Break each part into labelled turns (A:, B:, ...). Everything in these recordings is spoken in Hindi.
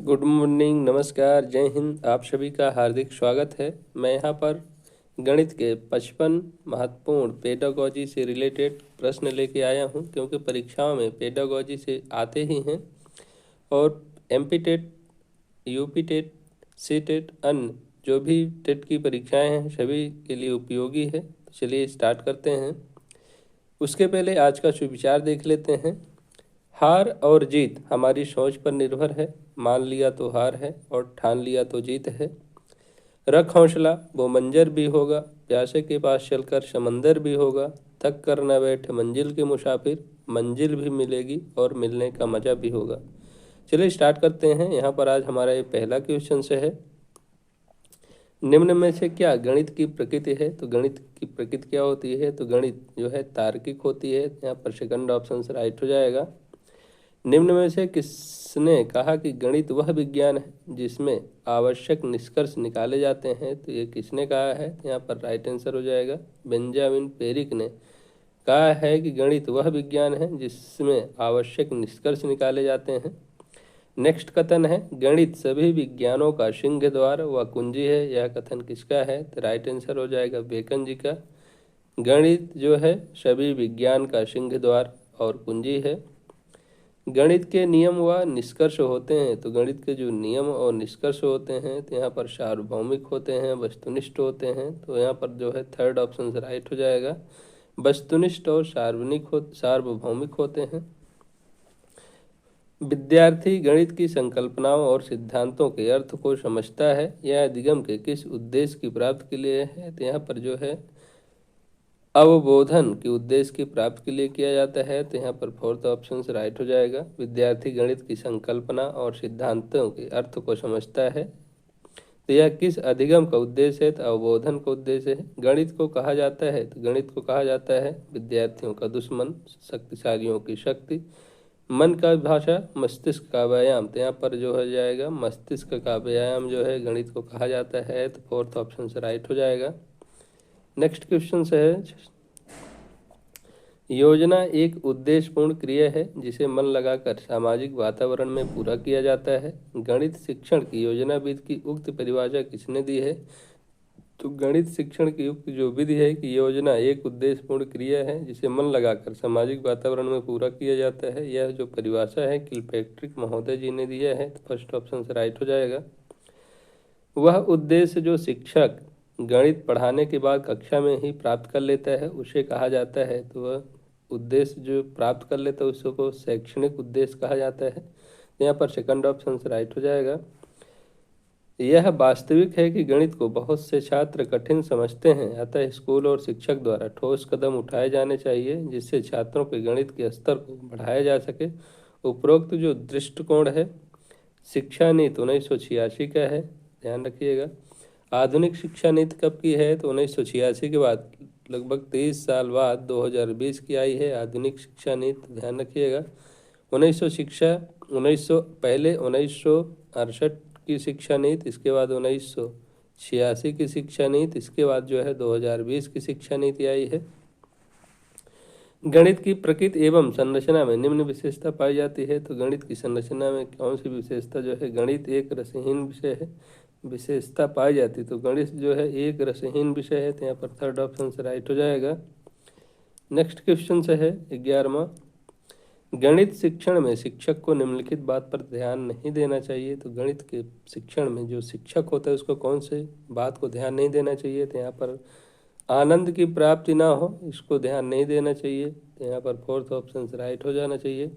A: गुड मॉर्निंग, नमस्कार, जय हिंद। आप सभी का हार्दिक स्वागत है। मैं यहाँ पर गणित के 55 महत्वपूर्ण पेडागॉजी से रिलेटेड प्रश्न लेके आया हूँ, क्योंकि परीक्षाओं में पेडागॉजी से आते ही हैं और MP TET, UP TET, C TET, अन्य जो भी टेट की परीक्षाएं हैं सभी के लिए उपयोगी है। तो चलिए स्टार्ट करते हैं। उसके पहले आज का सुविचार देख लेते हैं। हार और जीत हमारी सोच पर निर्भर है। मान लिया तो हार है और ठान लिया तो जीत है। रख हौसला, वो मंजर भी होगा। प्यासे के पास चलकर समंदर भी होगा। थक कर न बैठे मंजिल के मुसाफिर, मंजिल भी मिलेगी और मिलने का मजा भी होगा। चलिए स्टार्ट करते हैं। यहाँ पर आज हमारा ये पहला क्वेश्चन से है, निम्न में से क्या गणित की प्रकृति है। तो गणित की प्रकृति क्या होती है, तो गणित जो है तार्किक होती है। यहाँ पर सेकंड ऑप्शन से राइट हो जाएगा। निम्न में से किसने कहा कि गणित वह विज्ञान है जिसमें आवश्यक निष्कर्ष निकाले जाते हैं। तो ये किसने कहा है, तो यहाँ पर राइट आंसर हो जाएगा बेंजामिन पेरिक ने कहा है कि गणित वह विज्ञान है जिसमें आवश्यक निष्कर्ष निकाले जाते हैं। नेक्स्ट कथन है, गणित सभी विज्ञानों का सिंह द्वार व कुंजी है। यह कथन किसका है, तो राइट आंसर हो जाएगा बेकन जी का। गणित जो है सभी विज्ञान का सिंह द्वार और कुंजी है। गणित के नियम व निष्कर्ष होते हैं। तो गणित के जो नियम और निष्कर्ष होते हैं तो यहाँ पर सार्वभौमिक होते हैं, वस्तुनिष्ठ होते हैं। तो यहाँ पर जो है थर्ड ऑप्शन से राइट हो जाएगा, वस्तुनिष्ठ और सार्वभौमिक होते हैं। विद्यार्थी गणित की संकल्पनाओं और सिद्धांतों के अर्थ को समझता है। यह अधिगम के किस उद्देश्य की प्राप्ति के लिए है, तो यहाँ पर जो है अवबोधन के उद्देश्य की प्राप्ति के लिए किया जाता है। तो यहाँ पर फोर्थ ऑप्शन से राइट हो जाएगा, विद्यार्थी गणित की संकल्पना और सिद्धांतों के अर्थ को समझता है। तो यह किस अधिगम का उद्देश्य है, तो अवबोधन का उद्देश्य है। गणित को कहा जाता है, तो गणित को कहा जाता है विद्यार्थियों का दुश्मन, शक्तिशालियों की शक्ति। मन का भाषा, मस्तिष्क का व्यायाम। तो यहाँ पर जो हो जाएगा मस्तिष्क का व्यायाम जो है गणित को कहा जाता है। तो फोर्थ ऑप्शन से राइट हो जाएगा। नेक्स्ट क्वेश्चन से है, योजना एक उद्देश्यपूर्ण क्रिया है जिसे मन लगाकर सामाजिक वातावरण में पूरा किया जाता है। गणित शिक्षण की योजनाविद की उक्त परिभाषा किसने दी है, तो गणित शिक्षण की उक्त जो विधि है कि योजना एक उद्देश्यपूर्ण क्रिया है जिसे मन लगाकर सामाजिक वातावरण में पूरा किया जाता है, यह जो परिभाषा है किलपैट्रिक महोदय जी ने दिया है। तो फर्स्ट ऑप्शन से राइट हो जाएगा। वह उद्देश्य जो शिक्षक गणित पढ़ाने के बाद कक्षा में ही प्राप्त कर लेता है उसे कहा जाता है। तो वह उद्देश्य जो प्राप्त कर लेता है उसको शैक्षणिक उद्देश्य कहा जाता है। यहाँ पर सेकंड ऑप्शन से राइट हो जाएगा। यह वास्तविक है कि गणित को बहुत से छात्र कठिन समझते हैं, अतः स्कूल और शिक्षक द्वारा ठोस कदम उठाए जाने चाहिए जिससे छात्रों के गणित के स्तर को बढ़ाया जा सके। उपरोक्त जो दृष्टिकोण है शिक्षा नीति 1986 का है, ध्यान रखिएगा। आधुनिक शिक्षा नीति कब की है, तो 1986 के बाद लगभग 23 साल बाद 2020 की आई है आधुनिक शिक्षा नीति, ध्यान रखिएगा। 1900 पहले 1968 की शिक्षा नीति, इसके बाद 1986 की शिक्षा नीति, इसके बाद जो है 2020 की शिक्षा नीति आई है। गणित की प्रकृति एवं संरचना में निम्न विशेषता पाई जाती है। तो गणित की संरचना में कौन सी विशेषता जो है, गणित एक रसहीन विषय है, विशेषता पाई जाती। तो गणित जो है एक रसहीन विषय है। तो यहाँ पर थर्ड ऑप्शन से राइट हो जाएगा। नेक्स्ट क्वेश्चन से है 11वां, गणित शिक्षण में शिक्षक को निम्नलिखित बात पर ध्यान नहीं देना चाहिए। तो गणित के शिक्षण में जो शिक्षक होता है उसको कौन से बात को ध्यान नहीं देना चाहिए, तो यहाँ पर आनंद की प्राप्ति ना हो, इसको ध्यान नहीं देना चाहिए। तो यहाँ पर फोर्थ ऑप्शन से राइट हो जाना चाहिए।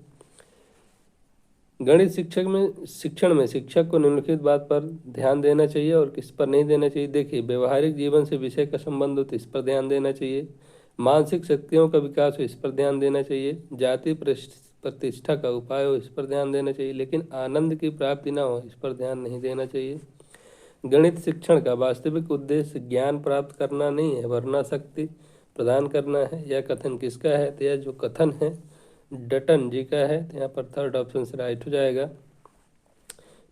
A: गणित शिक्षण में शिक्षक को निम्नलिखित बात पर ध्यान देना चाहिए और किस पर नहीं देना चाहिए। देखिए, व्यवहारिक जीवन से विषय का संबंध हो तो इस पर ध्यान देना चाहिए। मानसिक शक्तियों का विकास हो इस पर ध्यान देना चाहिए। जाति प्रतिष्ठा का उपाय हो इस पर ध्यान देना चाहिए, लेकिन आनंद की प्राप्ति ना हो इस पर ध्यान नहीं देना चाहिए। गणित शिक्षण का वास्तविक उद्देश्य ज्ञान प्राप्त करना नहीं है, वरना शक्ति प्रदान करना है। यह कथन किसका है, तो यह जो कथन है डटन जी का है। तो यहाँ पर थर्ड ऑप्शन से राइट हो जाएगा।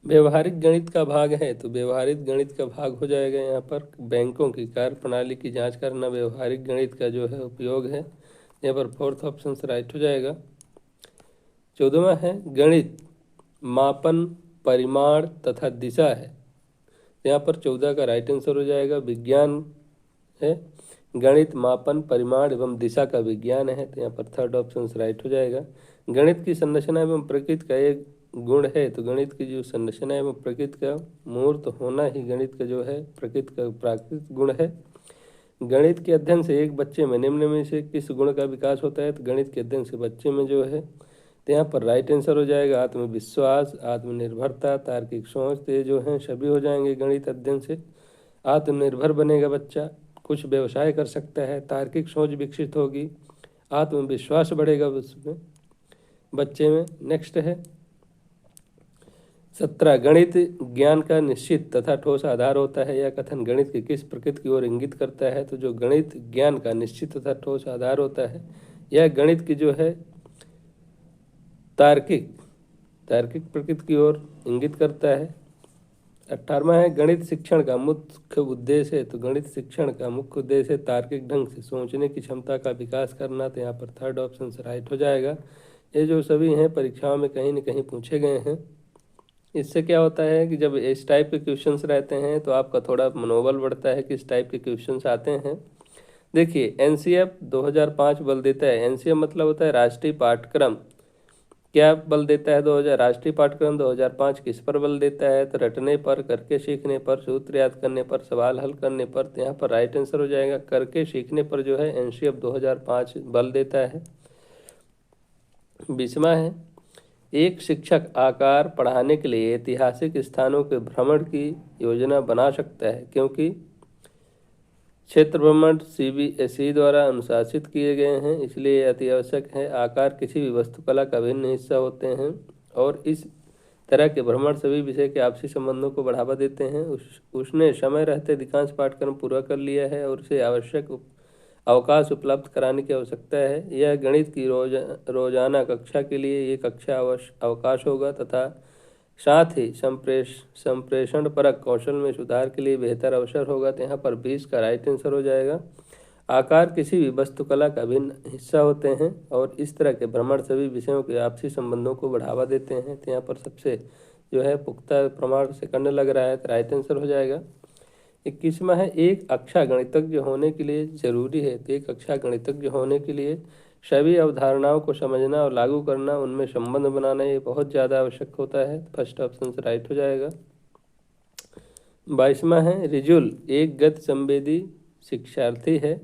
A: व्यवहारिक गणित का भाग है, तो व्यवहारिक गणित का भाग हो जाएगा। यहाँ पर बैंकों की कार्य प्रणाली की जांच करना व्यवहारिक गणित का जो है उपयोग है। यहाँ पर फोर्थ ऑप्शन से राइट हो जाएगा। 14वां है, गणित मापन परिमाण तथा दिशा है। यहाँ पर 14 का राइट आंसर हो जाएगा। विज्ञान है, गणित मापन, परिमाण एवं दिशा का विज्ञान है, तो यहाँ पर थर्ड ऑप्शन राइट हो जाएगा। गणित की संरचना एवं प्रकृति का एक गुण है, तो गणित की जो संरचना एवं प्रकृति का मूर्त होना ही गणित का जो है प्रकृति का प्राकृतिक गुण है। गणित के अध्ययन से एक बच्चे में निम्न में से किस गुण का विकास होता है, तो गणित के अध्ययन से बच्चे में जो है, तो यहाँ पर राइट आंसर हो जाएगा आत्मविश्वास, आत्मनिर्भरता, तार्किक सोच, तो ये जो हैं सभी हो जाएंगे गणित अध्ययन से। आत्मनिर्भर बनेगा बच्चा, कुछ व्यवसाय कर सकता है, तार्किक सोच विकसित होगी, आत्मविश्वास बढ़ेगा उसमें बच्चे में। नेक्स्ट है 17, गणित ज्ञान का निश्चित तथा ठोस आधार होता है। यह कथन गणित की किस प्रकृति की ओर इंगित करता है, तो जो गणित ज्ञान का निश्चित तथा ठोस आधार होता है, यह गणित की जो है तार्किक प्रकृति की ओर इंगित करता है। 18वां है गणित शिक्षण का मुख्य उद्देश्य है, तो गणित शिक्षण का मुख्य उद्देश्य तार्किक ढंग से सोचने की क्षमता का विकास करना, तो यहाँ पर थर्ड ऑप्शन से राइट हो जाएगा। ये जो सभी हैं परीक्षाओं में कहीं न कहीं पूछे गए हैं। इससे क्या होता है कि जब इस टाइप के क्वेश्चंस रहते हैं तो आपका थोड़ा मनोबल बढ़ता है कि इस टाइप के क्वेश्चंस आते हैं। देखिए एनसीएफ 2005 बल देता है, एनसीएफ मतलब होता है राष्ट्रीय पाठ्यक्रम, क्या बल देता है 2000 राष्ट्रीय पाठ्यक्रम 2005 किस पर बल देता है, तो रटने पर, करके सीखने पर, सूत्र याद करने पर, सवाल हल करने पर, तो यहाँ पर राइट आंसर हो जाएगा करके सीखने पर जो है एनसीएफ 2005 बल देता है। 20वां है एक शिक्षक आकार पढ़ाने के लिए ऐतिहासिक स्थानों के भ्रमण की योजना बना सकता है, क्योंकि क्षेत्र भ्रमण सीबीएसई द्वारा अनुशासित किए गए हैं, इसलिए अति आवश्यक है। आकार किसी भी वास्तुकला का भिन्न हिस्सा होते हैं और इस तरह के भ्रमण सभी विषय के आपसी संबंधों को बढ़ावा देते हैं। उसने समय रहते अधिकांश पाठ्यक्रम पूरा कर लिया है और उसे आवश्यक अवकाश उपलब्ध कराने की आवश्यकता है। यह गणित की रोजाना कक्षा के लिए ये कक्षा अवकाश होगा तथा साथ ही संप्रेषण परक कौशल में सुधार के लिए बेहतर अवसर होगा, तो यहाँ पर 20 का राइट आंसर हो जाएगा। आकार किसी भी वास्तुकला का भिन्न हिस्सा होते हैं और इस तरह के भ्रमण सभी विषयों के आपसी संबंधों को बढ़ावा देते हैं, तो यहाँ पर सबसे जो है पुख्ता प्रमाण से करने लग रहा है, तो राइट आंसर हो जाएगा। 21वां है एक अच्छा गणितज्ञ होने के लिए जरूरी है, तो एक अच्छा गणितज्ञ होने के लिए सभी अवधारणाओं को समझना और लागू करना, उनमें संबंध बनाना, ये बहुत ज़्यादा आवश्यक होता है। फर्स्ट ऑप्शन से राइट हो जाएगा। 22वां है रिजुल एक गति संवेदी शिक्षार्थी है,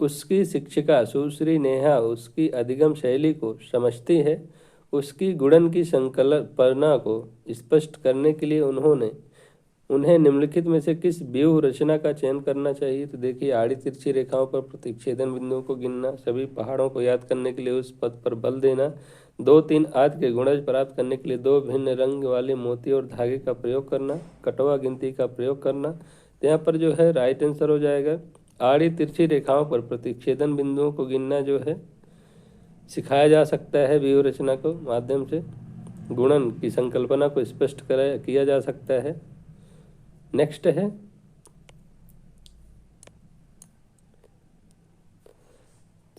A: उसकी शिक्षिका सुश्री नेहा उसकी अधिगम शैली को समझती है, उसकी गुणन की संकल्पना को स्पष्ट करने के लिए उन्हें निम्नलिखित में से किस व्यूह रचना का चयन करना चाहिए, तो देखिए आड़ी तिरछी रेखाओं पर प्रतिच्छेदन बिंदुओं को गिनना, सभी पहाड़ों को याद करने के लिए उस पद पर बल देना, 2-3 आदि के गुणज प्राप्त करने के लिए 2 भिन्न रंग वाले मोती और धागे का प्रयोग करना, कटवा गिनती का प्रयोग करना, तो यहाँ पर जो है राइट आंसर हो जाएगा आड़ी तिरछी रेखाओं पर प्रतिच्छेदन बिंदुओं को गिनना जो है सिखाया जा सकता है व्यूह रचना को माध्यम से, गुणन की संकल्पना को स्पष्ट किया जा सकता है। नेक्स्ट है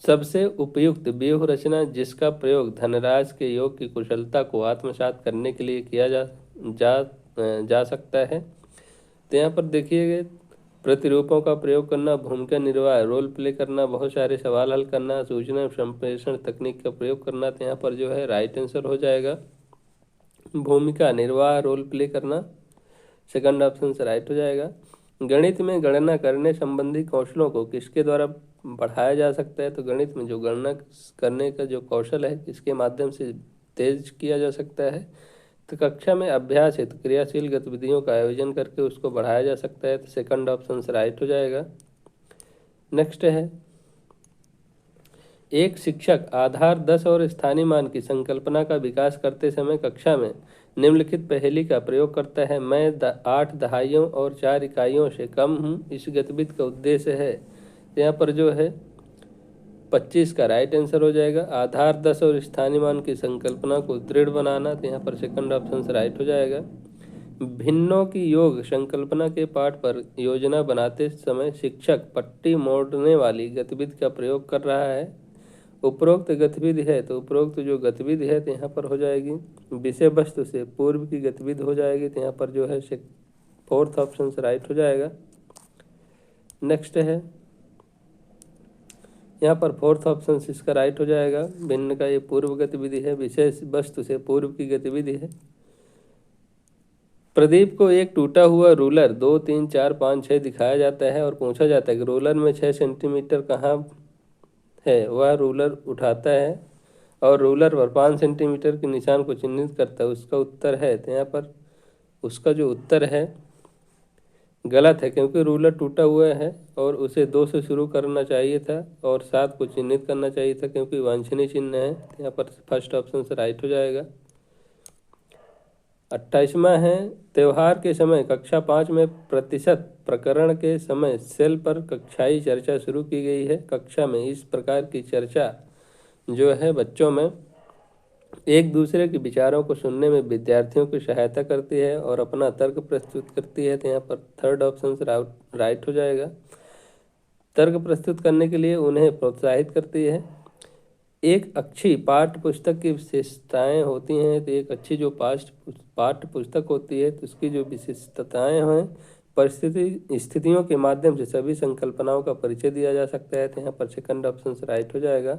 A: सबसे उपयुक्त व्यूह रचना जिसका प्रयोग धनराज के योग की कुशलता को आत्मसात करने के लिए किया जा सकता है, तो यहाँ पर देखिए प्रतिरूपों का प्रयोग करना, भूमिका निर्वाह रोल प्ले करना, बहुत सारे सवाल हल करना, सूचना संप्रेषण तकनीक का प्रयोग करना, तो यहाँ पर जो है राइट आंसर हो जाएगा भूमिका निर्वाह रोल प्ले करना, सेकंड ऑप्शन से राइट हो जाएगा। गणित में गणना करने संबंधी कौशलों को किसके द्वारा बढ़ाया जा सकता है, तो गणित में जो गणना करने का जो कौशल है इसके माध्यम से तेज किया जा सकता है, तो कक्षा में अभ्यास हेतु क्रियाशील गतिविधियों का आयोजन करके उसको बढ़ाया जा सकता है, तो सेकंड ऑप्शन से राइट हो जाएगा। नेक्स्ट है एक शिक्षक आधार 10 और स्थानीय मान की संकल्पना का विकास करते समय कक्षा में निम्नलिखित पहेली का प्रयोग करता है। मैं 8 दहाइयों और 4 इकाइयों से कम हूँ, इस गतिविधि का उद्देश्य है, यहाँ पर जो है 25 का राइट आंसर हो जाएगा। आधार 10 और स्थानीय मान की संकल्पना को दृढ़ बनाना, तो यहाँ पर सेकंड ऑप्शन से राइट हो जाएगा। भिन्नों की योग संकल्पना के पाठ पर योजना बनाते समय शिक्षक पट्टी मोड़ने वाली गतिविधि का प्रयोग कर रहा है, उपरोक्त गतिविधि है तो उपरोक्त जो गतिविधि है तो यहाँ पर हो जाएगी विषय वस्तु से पूर्व की गतिविधि हो जाएगी, तो यहाँ पर जो है फोर्थ ऑप्शन से राइट हो जाएगा। नेक्स्ट है यहाँ पर फोर्थ ऑप्शन से इसका राइट हो जाएगा। भिन्न का ये पूर्व गतिविधि है, विषय वस्तु से पूर्व की गतिविधि है। प्रदीप को एक टूटा हुआ रूलर 2, 3, 4, 5, 6 दिखाया जाता है और पूछा जाता है कि रूलर में 6 सेंटीमीटर कहाँ है। वह रूलर उठाता है और रूलर पर 5 सेंटीमीटर के निशान को चिन्हित करता है। उसका उत्तर है, तो यहाँ पर उसका जो उत्तर है गलत है, क्योंकि रूलर टूटा हुआ है और उसे 2 से शुरू करना चाहिए था और 7 को चिन्हित करना चाहिए था, क्योंकि वांछनीय चिन्ह है। यहाँ पर फर्स्ट ऑप्शन से राइट हो जाएगा। 28वां है त्यौहार के समय कक्षा 5 में प्रतिशत प्रकरण के समय सेल पर कक्षाई चर्चा शुरू की गई है। कक्षा में इस प्रकार की चर्चा जो है बच्चों में एक दूसरे के विचारों को सुनने में विद्यार्थियों की सहायता करती है और अपना तर्क प्रस्तुत करती है, तो यहाँ पर थर्ड ऑप्शन से राइट हो जाएगा। तर्क प्रस्तुत करने के लिए उन्हें प्रोत्साहित करती है। एक अच्छी पाठ्य पुस्तक की विशेषताएं होती हैं, तो एक अच्छी जो पाठ्य पुस्तक होती है तो उसकी जो विशेषताएं हैं परिस्थिति स्थितियों के माध्यम से सभी संकल्पनाओं का परिचय दिया जा सकता है, तो यहाँ पर सेकंड ऑप्शन से राइट हो जाएगा।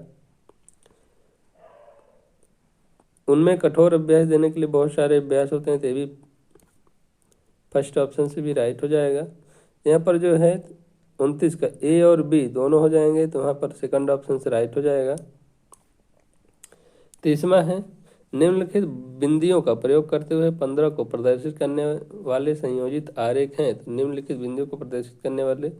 A: उनमें कठोर अभ्यास देने के लिए बहुत सारे अभ्यास होते हैं, तो ये भी फर्स्ट ऑप्शन से भी राइट हो जाएगा। यहाँ पर जो है 29 का ए और बी दोनों हो जाएंगे, तो वहाँ पर सेकंड ऑप्शन से राइट हो जाएगा। 30वां है निम्नलिखित बिंदियों का प्रयोग करते हुए 15 को प्रदर्शित करने वाले संयोजित आरेख हैं। तो निम्नलिखित बिंदियों को प्रदर्शित करने वाले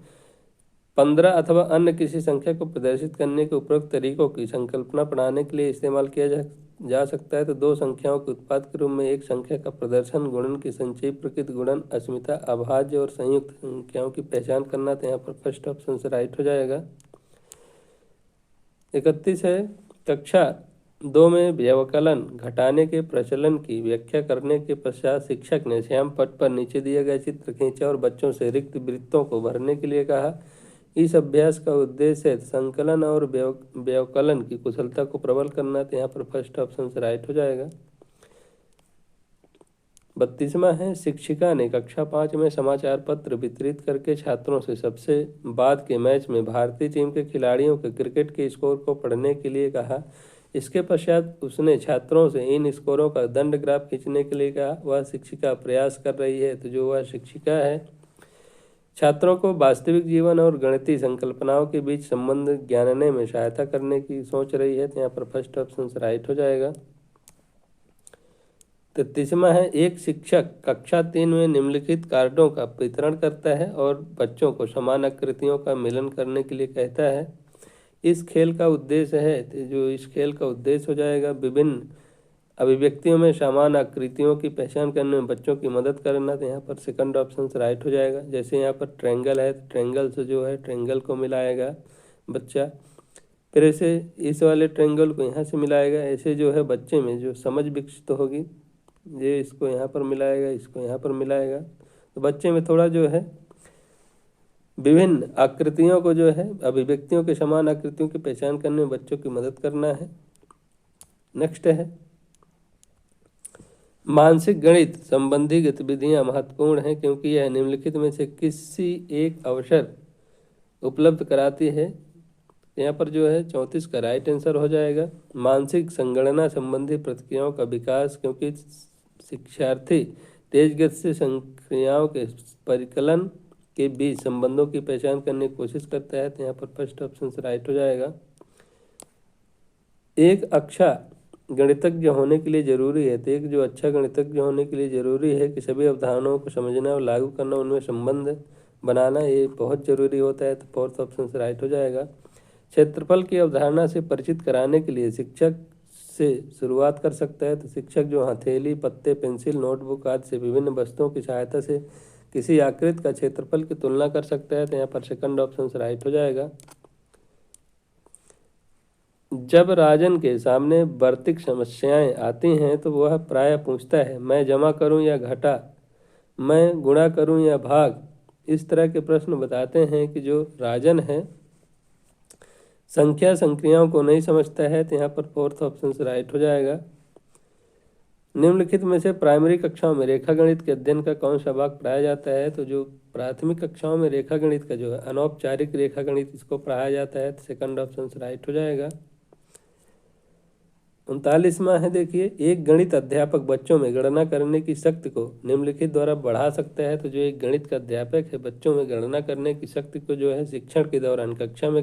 A: 15 अथवा अन्य किसी संख्या को प्रदर्शित करने के उपरोक्त तरीकों की संकल्पना पढ़ाने के लिए इस्तेमाल किया जा सकता है। तो 2 संख्याओं के उत्पाद के रूप में एक संख्या का प्रदर्शन, गुणन की संचयी प्रकृति, गुणन, अस्मिता, अभाज्य और संयुक्त संख्याओं की पहचान करना, तो यहाँ पर फर्स्ट ऑप्शन से राइट हो जाएगा। 31 है कक्षा 2 में व्यवकलन घटाने के प्रचलन की व्याख्या करने के पश्चात शिक्षक ने श्याम पट पर नीचे दिए गए चित्र खींचा और बच्चों से रिक्त वृत्तों को भरने के लिए कहा। इस अभ्यास का उद्देश्य संकलन और व्यवकलन की कुशलता को प्रबल करना, तो यहाँ पर फर्स्ट ऑप्शन से राइट हो जाएगा। 32वां है शिक्षिका ने कक्षा 5 में समाचार पत्र वितरित करके छात्रों से सबसे बाद के मैच में भारतीय टीम के खिलाड़ियों के क्रिकेट के स्कोर को पढ़ने के लिए कहा। इसके पश्चात उसने छात्रों से इन स्कोरों का दंड ग्राफ खींचने के लिए कहा। वह शिक्षिका प्रयास कर रही है, तो जो वह शिक्षिका है छात्रों को वास्तविक जीवन और गणितीय संकल्पनाओं के बीच संबंध जानने में सहायता करने की सोच रही है, तो यहाँ पर फर्स्ट ऑप्शन से राइट हो जाएगा। 33वां है एक शिक्षक कक्षा 3 में निम्नलिखित कार्डों का वितरण करता है और बच्चों को समान आकृतियों का मिलन करने के लिए कहता है। इस खेल का उद्देश्य है, तो जो इस खेल का उद्देश्य हो जाएगा विभिन्न अभिव्यक्तियों में समान आकृतियों की पहचान करने में बच्चों की मदद करना, तो यहाँ पर सेकंड ऑप्शन से राइट हो जाएगा। जैसे यहाँ पर ट्रायंगल है तो ट्रायंगल से जो है ट्रायंगल को मिलाएगा बच्चा, फिर ऐसे इस वाले ट्रायंगल को यहाँ से मिलाएगा। ऐसे जो है बच्चे में जो समझ विकसित होगी, ये इसको यहाँ पर मिलाएगा, इसको यहाँ पर मिलाएगा, तो बच्चे में थोड़ा जो है विभिन्न आकृतियों को जो है अभिव्यक्तियों के समान आकृतियों की पहचान करने में बच्चों की मदद करना है। नेक्स्ट है मानसिक गणित संबंधी गतिविधियां महत्वपूर्ण हैं क्योंकि यह निम्नलिखित में से किसी एक अवसर उपलब्ध कराती है। यहाँ पर जो है 34 का राइट आंसर हो जाएगा। मानसिक संगणना संबंधी प्रतिक्रियाओं का विकास, क्योंकि शिक्षार्थी तेज गति से संक्रियाओं के परिकलन के बीच संबंधों की पहचान करने की कोशिश करता है, तो यहाँ पर फर्स्ट ऑप्शन से राइट हो जाएगा। एक अच्छा गणितज्ञ होने के लिए जरूरी है, तो एक जो अच्छा गणितज्ञ होने के लिए जरूरी है कि सभी अवधारणाओं को समझना और लागू करना, उनमें संबंध बनाना, ये बहुत जरूरी होता है, तो फोर्थ ऑप्शन से राइट हो जाएगा। क्षेत्रफल की अवधारणा से परिचित कराने के लिए शिक्षक से शुरुआत कर सकता है, तो शिक्षक जो हथेली, पत्ते, पेंसिल, नोटबुक आदि से विभिन्न वस्तुओं की सहायता से किसी आकृति का क्षेत्रफल की तुलना कर सकता है, तो यहाँ पर सेकंड ऑप्शन से राइट हो जाएगा। जब राजन के सामने भौतिक समस्याएं आती हैं तो वह प्रायः पूछता है, मैं जमा करूं या घटा, मैं गुणा करूं या भाग। इस तरह के प्रश्न बताते हैं कि जो राजन है संख्या संक्रियाओं को नहीं समझता है, तो यहाँ पर फोर्थ ऑप्शन राइट हो जाएगा। निम्नलिखित में से प्राइमरी कक्षाओं में रेखा गणित के अध्ययन का कौन सा भाग पढ़ाया जाता है? तो जो प्राथमिक कक्षाओं में रेखा गणित का जो है अनौपचारिक रेखा गणित, इसको पढ़ाया जाता है, तो सेकंड ऑप्शन राइट हो जाएगा। 39वां है, देखिए, एक गणित अध्यापक बच्चों में गणना करने की शक्ति को निम्नलिखित द्वारा बढ़ा सकता है। तो जो एक गणित का अध्यापक है बच्चों में गणना करने की शक्ति को जो है शिक्षण के दौरान कक्षा में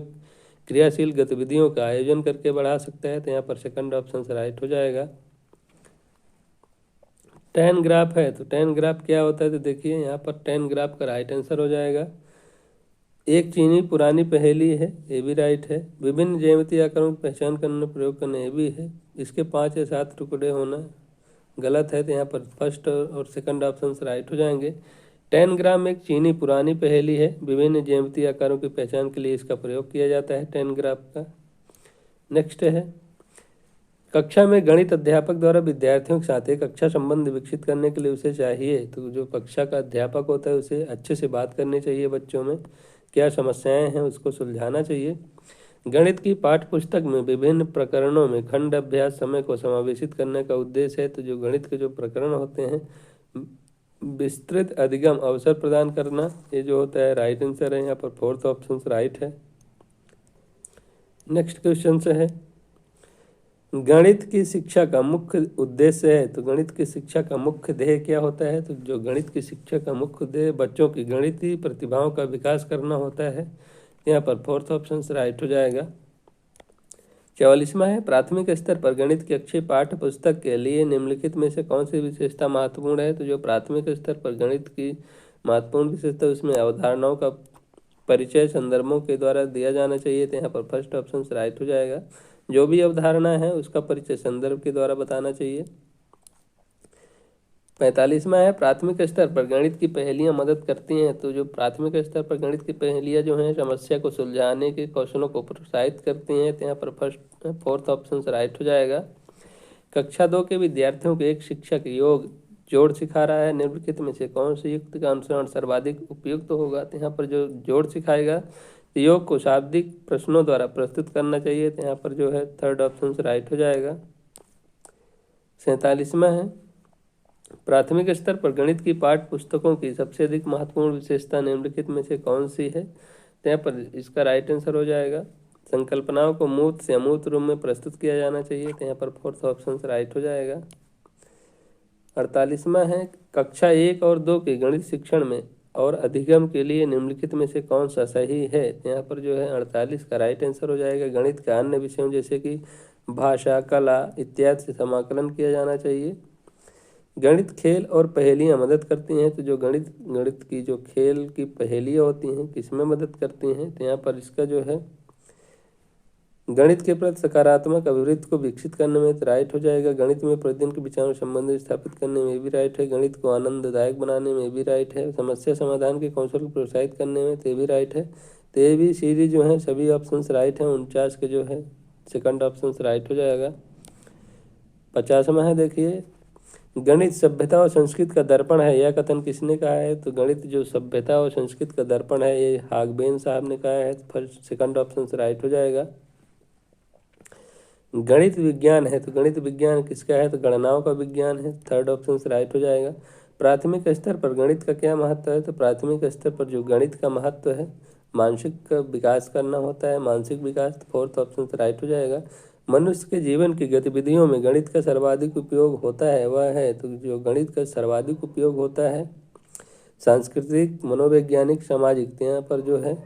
A: क्रियाशील गतिविधियों का आयोजन करके बढ़ा सकता है, तो यहाँ पर सेकंड ऑप्शन राइट हो जाएगा। टेन ग्राफ है, तो टेन ग्राफ क्या होता है? तो देखिए यहाँ पर टेन ग्राफ का राइट आंसर हो जाएगा। एक चीनी पुरानी पहेली है, ये भी राइट है। विभिन्न ज्यामितीय आकारों की पहचान करने प्रयोग करना, ये भी है। इसके 5 या 7 टुकड़े होना गलत है, तो यहाँ पर फर्स्ट और सेकंड ऑप्शन राइट हो जाएंगे। 10 ग्राम एक चीनी पुरानी पहेली है, विभिन्न ज्यामितीय आकारों की पहचान के लिए इसका प्रयोग किया जाता है 10 ग्राफ का। नेक्स्ट है, कक्षा में गणित अध्यापक द्वारा विद्यार्थियों के साथ एक कक्षा संबंध विकसित करने के लिए उसे चाहिए, तो जो कक्षा का अध्यापक होता है उसे अच्छे से बात करनी चाहिए, बच्चों में क्या समस्याएं हैं उसको सुलझाना चाहिए। गणित की पाठ्य पुस्तक में विभिन्न प्रकरणों में खंड अभ्यास समय को समावेशित करने का उद्देश्य है, तो जो गणित के जो प्रकरण होते हैं विस्तृत अधिगम अवसर प्रदान करना, ये जो होता है राइट आंसर है, यहाँ पर फोर्थ ऑप्शन राइट है। नेक्स्ट क्वेश्चन से है, गणित की शिक्षा का मुख्य उद्देश्य है, तो गणित की शिक्षा का मुख्य ध्येय क्या होता है? तो जो गणित की शिक्षा का मुख्य ध्येय बच्चों की गणितीय प्रतिभाओं का विकास करना होता है, यहाँ पर फोर्थ ऑप्शन राइट हो जाएगा। 44वां है, प्राथमिक स्तर पर गणित की अच्छी पाठ्य पुस्तक के लिए निम्नलिखित में से कौन सी विशेषता महत्वपूर्ण है? तो जो प्राथमिक स्तर पर गणित की महत्वपूर्ण विशेषता, उसमें अवधारणाओं का परिचय संदर्भों के द्वारा दिया जाना चाहिए, तो यहाँ पर फर्स्ट ऑप्शन राइट हो जाएगा। जो भी अवधारणा है उसका परिचय संदर्भ के द्वारा बताना चाहिए। 45वां है, प्राथमिक स्तर पर गणित की पहेलियां मदद करती हैं, तो जो प्राथमिक स्तर पर गणित की पहेलियां जो हैं समस्या को सुलझाने के कौशलों को प्रोत्साहित करती हैं, तो यहाँ पर फोर्थ ऑप्शन राइट हो जाएगा। कक्षा 2 के विद्यार्थियों को एक शिक्षक योग जोड़ सिखा रहा है, निम्नलिखित में से कौन सी युक्ति का अनुसरण सर्वाधिक उपयुक्त होगा? तो यहाँ पर जो जोड़ सिखाएगा योग को शाब्दिक प्रश्नों द्वारा प्रस्तुत करना चाहिए, तो यहाँ पर जो है थर्ड ऑप्शन राइट हो जाएगा। 47वां है, प्राथमिक स्तर पर गणित की पाठ्य पुस्तकों की सबसे अधिक महत्वपूर्ण विशेषता निम्नलिखित में से कौन सी है? तो यहाँ पर इसका राइट आंसर हो जाएगा, संकल्पनाओं को मूर्त से अमूर्त रूप में प्रस्तुत किया जाना चाहिए, तो यहाँ पर फोर्थ ऑप्शन राइट हो जाएगा। 48वां है, कक्षा 1 और 2 के गणित शिक्षण में और अधिगम के लिए निम्नलिखित में से कौन सा सही है? यहाँ पर जो है 48 का राइट आंसर हो जाएगा। गणित के अन्य विषयों जैसे कि भाषा, कला इत्यादि से समाकलन किया जाना चाहिए। गणित खेल और पहेलियाँ मदद करती हैं, तो जो गणित की जो खेल की पहेलियाँ होती हैं किसमें मदद करती हैं? तो यहाँ पर इसका जो है गणित के प्रति सकारात्मक अभिवृत्ति को विकसित करने में राइट हो जाएगा। गणित में प्रतिदिन के विचारों संबंध स्थापित करने में भी राइट है। गणित को आनंददायक बनाने में भी राइट है। समस्या समाधान के कौशल को प्रोत्साहित करने में तो भी राइट है। तो ये भी सीरीज जो है सभी ऑप्शन राइट हैं। 49 के जो है सेकंड ऑप्शन राइट हो जाएगा। 50वां है, देखिए, गणित सभ्यता और संस्कृत का दर्पण है, यह कथन किसने कहा है? तो गणित जो सभ्यता और संस्कृत का दर्पण है ये हागबेन साहब ने कहा है। फर्स्ट सेकंड ऑप्शन राइट हो जाएगा। गणित विज्ञान है, तो गणित विज्ञान किसका है? तो गणनाओं का विज्ञान है। थर्ड ऑप्शन राइट हो जाएगा। प्राथमिक स्तर पर गणित का क्या महत्व है? तो प्राथमिक स्तर पर जो गणित का महत्व है मानसिक विकास करना होता है, मानसिक विकास। फोर्थ ऑप्शन राइट हो जाएगा। मनुष्य के जीवन की गतिविधियों में गणित का सर्वाधिक उपयोग होता है वह है, तो जो गणित का सर्वाधिक उपयोग होता है सांस्कृतिक, मनोवैज्ञानिक, सामाजिक। यहाँ पर जो है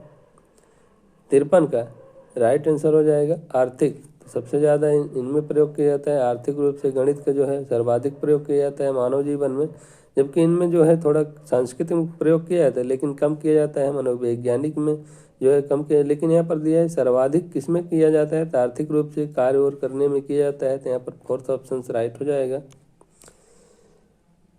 A: 53 का राइट आंसर हो जाएगा। आर्थिक, तो सबसे ज़्यादा इनमें प्रयोग किया जाता है। आर्थिक रूप से गणित का जो है सर्वाधिक प्रयोग किया जाता है मानव जीवन में, जबकि इनमें जो है थोड़ा सांस्कृतिक में प्रयोग किया जाता है लेकिन कम किया जाता है। मनोवैज्ञानिक में जो है कम किया, लेकिन यहाँ पर दिया है सर्वाधिक किसमें किया जाता है? तो आर्थिक रूप से कार्य और करने में किया जाता है, तो यहाँ पर फोर्थ ऑप्शन राइट हो जाएगा।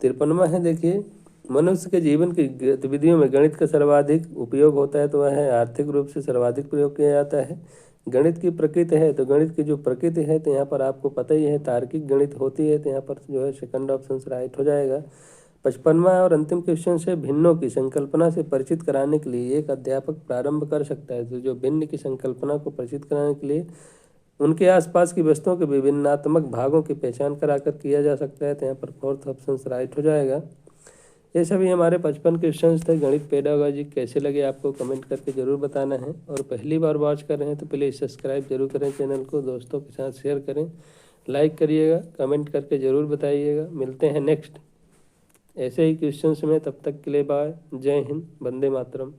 A: 53वां है, देखिए, मनुष्य के जीवन की गतिविधियों में गणित का सर्वाधिक उपयोग होता है, तो वह है आर्थिक रूप से सर्वाधिक प्रयोग किया जाता है। गणित की प्रकृति है, तो गणित की जो प्रकृति है तो यहाँ पर आपको पता ही है तार्किक गणित होती है, तो यहाँ पर जो है सेकंड ऑप्शन राइट हो जाएगा। 55वां और अंतिम क्वेश्चन है, भिन्नों की संकल्पना से परिचित कराने के लिए एक अध्यापक प्रारंभ कर सकता है। तो जो भिन्न की संकल्पना को परिचित कराने के लिए उनके आसपास की वस्तुओं के विभिन्नात्मक भागों की पहचान कराकर किया जा सकता है। तो यहाँ पर फोर्थ ऑप्शन राइट हो जाएगा। ये सभी हमारे 55 क्वेश्चंस थे। गणित पेडागॉजी कैसे लगे आपको कमेंट करके ज़रूर बताना है, और पहली बार वॉच कर रहे हैं तो प्लीज़ सब्सक्राइब जरूर करें चैनल को, दोस्तों के साथ शेयर करें, लाइक करिएगा, कमेंट करके ज़रूर बताइएगा। मिलते हैं नेक्स्ट ऐसे ही क्वेश्चंस में, तब तक के लिए बाय, जय हिंद, वंदे मातरम।